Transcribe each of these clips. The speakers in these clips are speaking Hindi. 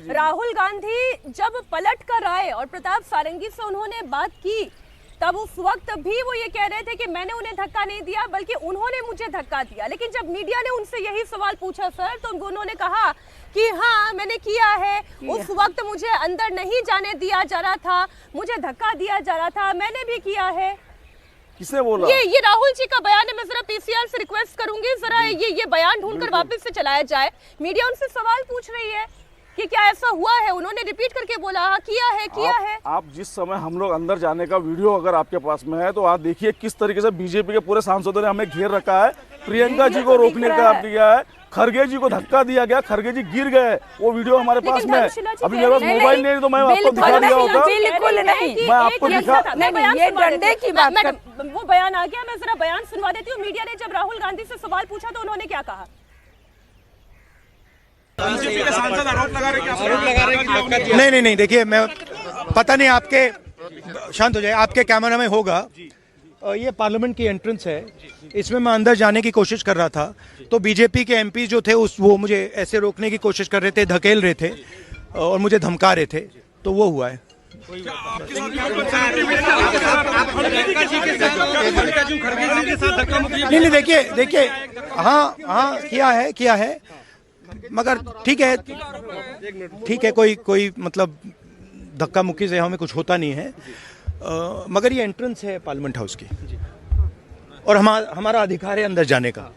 राहुल गांधी जब पलट कर आए और प्रताप सारंगी से उन्होंने बात की, तब उस वक्त भी वो ये कह रहे थे कि मैंने उन्हें धक्का नहीं दिया बल्कि उन्होंने मुझे धक्का दिया। लेकिन जब मीडिया ने उनसे यही सवाल पूछा सर, तो उन्होंने कहा कि हाँ मैंने किया है, उस वक्त मुझे अंदर नहीं जाने दिया जा रहा था, मुझे धक्का दिया जा रहा था, मैंने भी किया है। किसने बोला? ये राहुल जी का बयान है। मैं जरा पीसीआर से रिक्वेस्ट करूंगी, जरा ये बयान ढूंढकर वापस से चलाया जाए। मीडिया उनसे सवाल पूछ रही है कि क्या ऐसा हुआ है, उन्होंने रिपीट करके बोला हाँ किया है। आप जिस समय हम लोग अंदर जाने का वीडियो अगर आपके पास में है तो आप देखिए किस तरीके से बीजेपी के पूरे सांसदों ने हमें घेर रखा है। प्रियंका जी को रोकने का दिया है, खरगे जी को धक्का दिया गया, खरगे जी गिर गए, वो वीडियो हमारे पास में है। अभी मेरे पास मोबाइल नहीं तो मैं आपको दिखा दिया होता। बिल्कुल नहीं, मैं आपको दिखा। ये डंडे की बात कर, वो बयान आ गया, मैं जरा बयान सुनवा देती हूँ। मीडिया ने जब राहुल गांधी से सवाल पूछा तो उन्होंने क्या कहा? बीजेपी के सांसद आरोप लगा रहे कि नहीं, देखिए मैं पता नहीं आपके, शांत हो जाए, आपके कैमरा में होगा। ये पार्लियामेंट की एंट्रेंस है, इसमें मैं अंदर जाने की कोशिश कर रहा था तो बीजेपी के एमपी जो थे वो मुझे ऐसे रोकने की कोशिश कर रहे थे, धकेल रहे थे और मुझे धमका रहे थे, तो वो हुआ है। नहीं, देखिए हाँ किया है मगर ठीक है, कोई मतलब धक्का मुक्की से हमें कुछ होता नहीं है, मगर ये एंट्रेंस है पार्लियामेंट हाउस की और हमारा अधिकार है अंदर जाने का,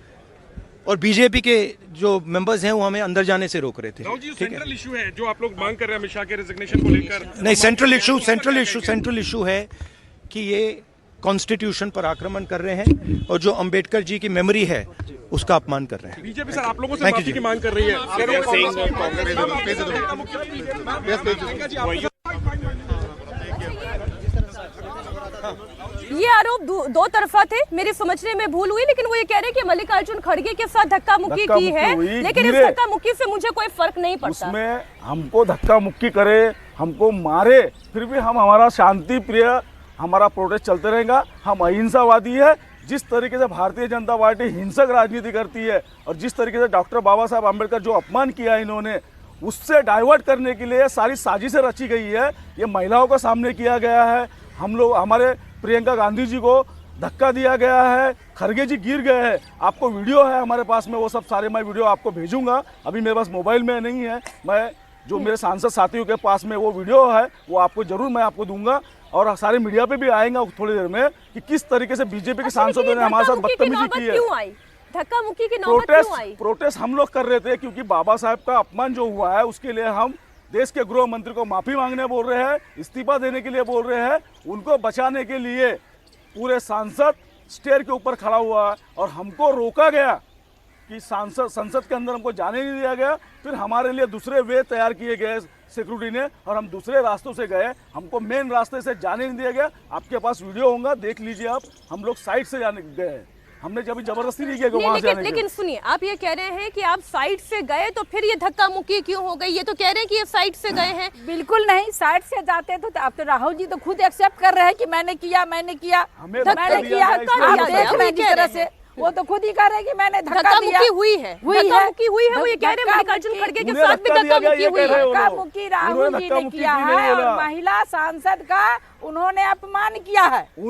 और बीजेपी के जो मेंबर्स हैं वो हमें अंदर जाने से रोक रहे थे। सेंट्रल इशू है जो आप लोग मांग कर रहे हैं अमित शाह के रेजिग्नेशन को लेकर। नहीं, सेंट्रल इशू है कि ये कॉन्स्टिट्यूशन पर आक्रमण कर रहे हैं और जो अंबेडकर जी की मेमोरी है उसका अपमान कर रहे हैं। बीजेपी सर आप लोगों से माफी की मांग कर रही है। ये आरोप दो तरफा थे, मेरे समझने में भूल हुई, लेकिन वो ये कह रहे हैं कि मल्लिकार्जुन खड़गे के साथ धक्का मुक्की की है, लेकिन इस धक्का मुक्की से मुझे कोई फर्क नहीं पड़ता। उसमें हमको धक्का मुक्की करे, हमको मारे, फिर भी हम हमारा शांति प्रिय हमारा प्रोटेस्ट चलते रहेगा। हम अहिंसावादी है। जिस तरीके से भारतीय जनता पार्टी हिंसक राजनीति करती है और जिस तरीके से डॉक्टर बाबा साहब आम्बेडकर जो अपमान किया इन्होंने, उससे डाइवर्ट करने के लिए सारी साजिशें रची गई है। ये महिलाओं का सामने किया गया है, हम लोग हमारे प्रियंका गांधी जी को धक्का दिया गया है, खरगे जी गिर गए हैं। आपको वीडियो है हमारे पास में, वो सब सारे मैं वीडियो आपको भेजूंगा। अभी मेरे पास मोबाइल में नहीं है, मैं जो मेरे सांसद साथियों के पास में वो वीडियो है वो आपको जरूर मैं आपको दूंगा और सारे मीडिया पे भी आएगा थोड़ी देर में कि किस तरीके से बीजेपी के सांसदों ने हमारे साथ बदतमीजी की है। धक्का मुक्की की नौबत क्यों आई? प्रोटेस्ट हम लोग कर रहे थे क्योंकि बाबा साहब का अपमान जो हुआ है उसके लिए हम देश के गृह मंत्री को माफी मांगने बोल रहे हैं, इस्तीफा देने के लिए बोल रहे हैं। उनको बचाने के लिए पूरे सांसद स्टेयर के ऊपर खड़ा हुआ और हमको रोका गया कि संसद के अंदर हमको जाने नहीं दिया गया। फिर हमारे लिए दूसरे वे तैयार किए गए सिक्योरिटी ने और हम दूसरे रास्तों से गए, हमको मेन रास्ते से जाने नहीं दिया गया। आपके पास वीडियो होगा, देख लीजिए आप। हम लोग साइड से जाने गए, हमने जब जबरदस्ती नहीं किया कि वहां जाने। लेकिन सुनिए, आप ये कह रहे हैं कि आप साइड से गए तो फिर ये धक्का मुक्की क्यों हो गई? ये तो कह रहे हैं कि ये साइड से गए हैं। बिल्कुल नहीं, साइड से जाते तो आप तो राहुल जी तो खुद एक्सेप्ट कर रहे हैं कि मैंने किया। वो तो खुद ही कह रहे हैं कि मैंने धक्का मुक्की हुई है। वो ये कह रहे हैं मल्लिकार्जुन खड़गे के साथ भी धक्का मुक्की हुई है। धक्का मुक्की राहुल जी ने किया है और महिला सांसद का उन्होंने अपमान किया है, वो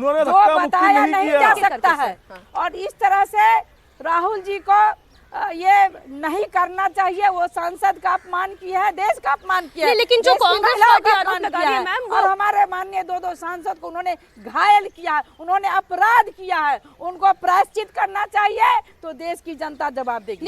बताया नहीं जा सकता है। और इस तरह से राहुल जी को ये नहीं करना चाहिए। वो सांसद का अपमान किया है, देश का अपमान किया है, लेकिन जो कांग्रेस पार्टी आरोप लगा रही है मैम, और हमारे माननीय दो सांसद को उन्होंने घायल किया है, उन्होंने अपराध किया है, उनको प्रायश्चित करना चाहिए तो देश की जनता जवाब देगी।